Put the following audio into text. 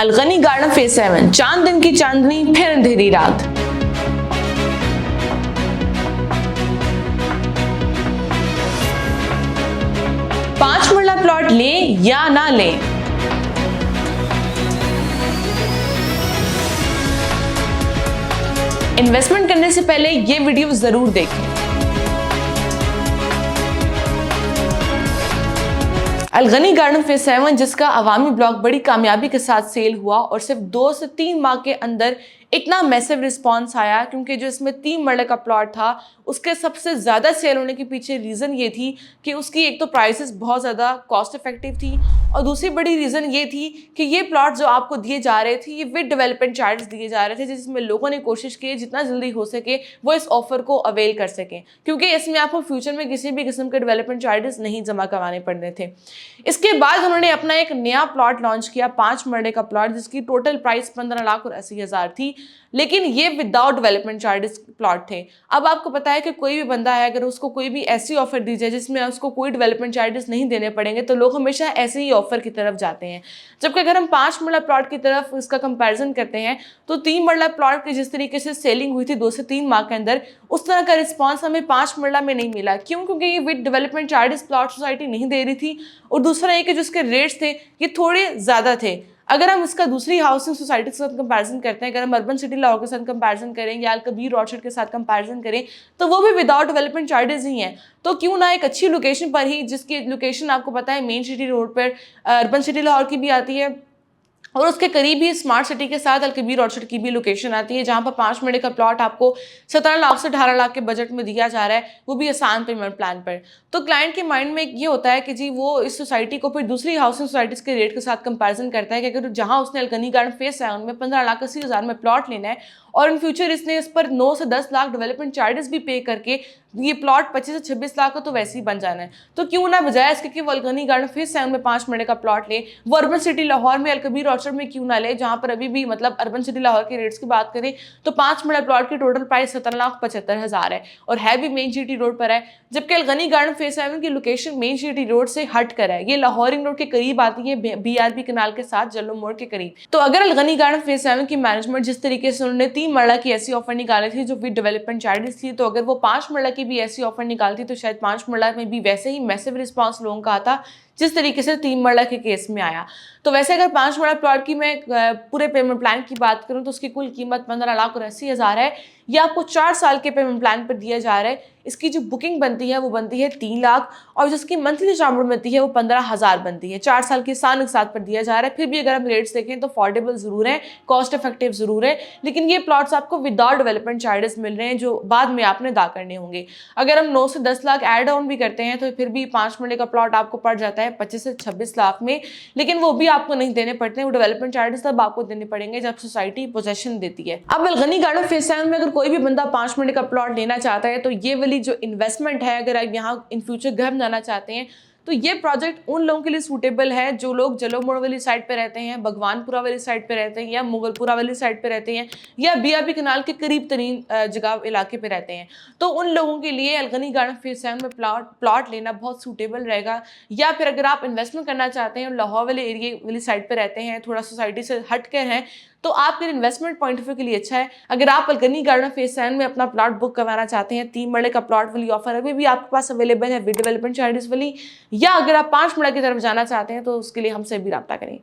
अलगनी garden phase 7, चांद दिन की चांदनी फिर अंधेरी रात। पांच मरला प्लॉट लें या ना लें। इन्वेस्टमेंट करने से पहले ये वीडियो जरूर देखें। अलगनी गार्डन फेज 7, जिसका अवामी ब्लॉक बड़ी कामयाबी के साथ सेल हुआ और सिर्फ 2 से 3 माह के अंदर इतना मैसिव रिस्पांस आया, क्योंकि जो इसमें 3 मरले का प्लॉट था उसके सबसे ज़्यादा सेल होने के पीछे रीज़न ये थी कि उसकी एक तो प्राइसेस बहुत ज़्यादा कॉस्ट इफेक्टिव थी और दूसरी बड़ी रीज़न ये थी कि ये प्लॉट जो आपको दिए जा रहे थे ये विद डेवलपमेंट चार्जेस दिए जा रहे थे, जिसमें लोगों ने कोशिश की जितना जल्दी हो सके वो इस ऑफर को अवेल कर सकें, क्योंकि इसमें आपको फ्यूचर में किसी भी किस्म के डेवलपमेंट चार्जेस नहीं जमा करवाने पड़ने थे। इसके बाद उन्होंने अपना एक नया प्लॉट लॉन्च किया, 5 मरले का प्लॉट, जिसकी टोटल प्राइस 15,80,000 थी, लेकिन ये विदाउट डेवलपमेंट चार्जेस प्लॉट थे। अब आपको पता है कि कोई भी बंदा है, अगर उसको कोई भी ऐसी ऑफर दी जाए जिसमें उसको कोई डेवलपमेंट चार्जेस नहीं देने पड़ेंगे, तो लोग हमेशा ऐसे ही ऑफर की तरफ जाते हैं। जबकि अगर हम 5 मरला प्लॉट की तरफ इसका कंपैरिजन करते हैं तो 3 मरला प्लॉट की जिस तरीके से सेलिंग हुई थी 2 से 3 माह के अंदर, उस तरह का रिस्पॉन्स हमें 5 मरला में नहीं मिला। क्यों? क्योंकि ये with development charges plot society नहीं दे रही थी, और दूसरा ये कि जो इसके रेट्स थे ये थोड़े ज़्यादा थे। अगर हम इसका दूसरी हाउसिंग सोसाइटी के साथ कंपैरिजन करते हैं, अगर हम अर्बन सिटी लाहौर के साथ कंपैरिजन करें या अलकबीर ऑर्चर्ड के साथ कंपैरिजन करें, तो वो भी विदाउट डेवलपमेंट चार्जेस ही हैं। तो क्यों ना एक अच्छी लोकेशन पर ही, जिसकी लोकेशन आपको पता है मेन सिटी रोड पर अर्बन सिटी लाहौर की भी आती है और उसके करीब ही स्मार्ट सिटी के साथ अलकबीर ऑर्चर्ड की भी लोकेशन आती है, जहां पर 5 मरले का प्लॉट आपको 17 लाख से 18 लाख के बजट में दिया जा रहा है, वो भी आसान पेमेंट प्लान पर। तो क्लाइंट के माइंड में ये होता है कि जी वो इस सोसाइटी को फिर दूसरी हाउसिंग सोसाइटीज के रेट के साथ कंपैरिजन करता है कि अगर जहां उसने अलगनी गार्डन फेज 7 में 15,80,000 में प्लॉट लेना है और इन फ्यूचर इसने इस पर 9 से 10 लाख डेवलपमेंट चार्जेस भी पे करके ये प्लॉट 25 से 26 लाख का तो वैसे ही बन जाना है, तो क्यों ना बजाय इसके कि वो अलगनी गार्डन फेज 7 में 5 मरले का प्लॉट ले, वो अर्बन सिटी लाहौर में अलकबीर ऑर्चर्ड में क्यों ना ले, जहां पर अभी भी मतलब अर्बन सिटी लाहौर के रेट्स की बात करें तो 5 मरला प्लॉट की टोटल प्राइस 17,75,000 है और है भी मेन सिटी रोड पर है। जबकि अलगनी गार्डन फेज 7 की लोकेशन मेन सिटी रोड से हट कर है, ये लाहौर रिंग रोड के करीब आती है, BRB कनाल के साथ जल्लो मोड़ के करीब। तो अगर अलगनी गार्डन फेज 7 की मैनेजमेंट जिस तरीके से उन्होंने 3 मरला की ऐसी ऑफर निकाली थी जो विद डेवलपमेंट चार्जेस थी, तो अगर वो 5 मरला की भी ऐसी ऑफर निकालती तो शायद 5 मरला में भी वैसे ही मैसिव रिस्पांस लोगों का आता जिस तरीके से 3 मरला के केस में आया। तो वैसे अगर 5 मरला प्लॉट की मैं पूरे पेमेंट प्लान की बात करूं तो उसकी कुल कीमत 15,80,000 है। यह आपको 4 साल के पेमेंट प्लान पर दिया जा रहा है। इसकी जो बुकिंग बनती है वो बनती है 3 लाख और जिसकी मंथली इंस्टॉलमेंट बनती है वो 15,000 बनती है। 4 साल की साल एक साथ पर दिया जा रहा है। फिर भी अगर हम रेट्स देखें तो अफोर्डेबल जरूर है, कॉस्ट इफेक्टिव जरूर है, लेकिन ये प्लॉट्स आपको विदाउट डेवलपमेंट चार्जेस मिल रहे हैं जो बाद में आपने अदा करने होंगे। अगर हम 9 से 10 लाख एड ऑन भी करते हैं तो फिर भी 5 मरले का प्लॉट आपको पड़ जाता है 25 से 26 लाख में, लेकिन वो भी आपको नहीं देने पड़ते हैं। वो डेवलपमेंट चार्जेस तब आपको देने पड़ेंगे जब सोसाइटी पोजेशन देती है। अब अलगनी गार्डन फेज 7 में अगर कोई भी बंदा 5 मरले का प्लॉट लेना चाहता है तो ये वाली जो इन्वेस्टमेंट है, अगर आप यहाँ इन फ्यूचर घर बनाना चाहते हैं तो ये प्रोजेक्ट उन लोगों के लिए सूटेबल है जो लोग जलो मोड़ वाली साइड पे रहते हैं, भगवानपुरा वाली साइड पे रहते हैं या मुगलपुरा वाली साइड पे रहते हैं या BRB कनाल के करीब तरीन जगह इलाके पे रहते हैं। तो उन लोगों के लिए अलगनी गार्डन फेज 7 में प्लॉट लेना बहुत सूटेबल रहेगा। या फिर अगर आप इन्वेस्टमेंट करना चाहते हैं और लाहौर वाले एरिया वाली साइड पर रहते हैं, थोड़ा सोसाइटी से हट कर हैं, तो आपके इन्वेस्टमेंट पॉइंट ऑफ व्यू के लिए अच्छा है। अगर आप अलगनी गार्डन फेज 7 में अपना प्लॉट बुक करवाना चाहते हैं, 3 मरले का प्लॉट वाली ऑफर अभी भी आपके पास अवेलेबल है विद डेवलपमेंट चार्जेस वाली, या अगर आप 5 मरले की तरफ जाना चाहते हैं तो उसके लिए हमसे भी राब्ता करें।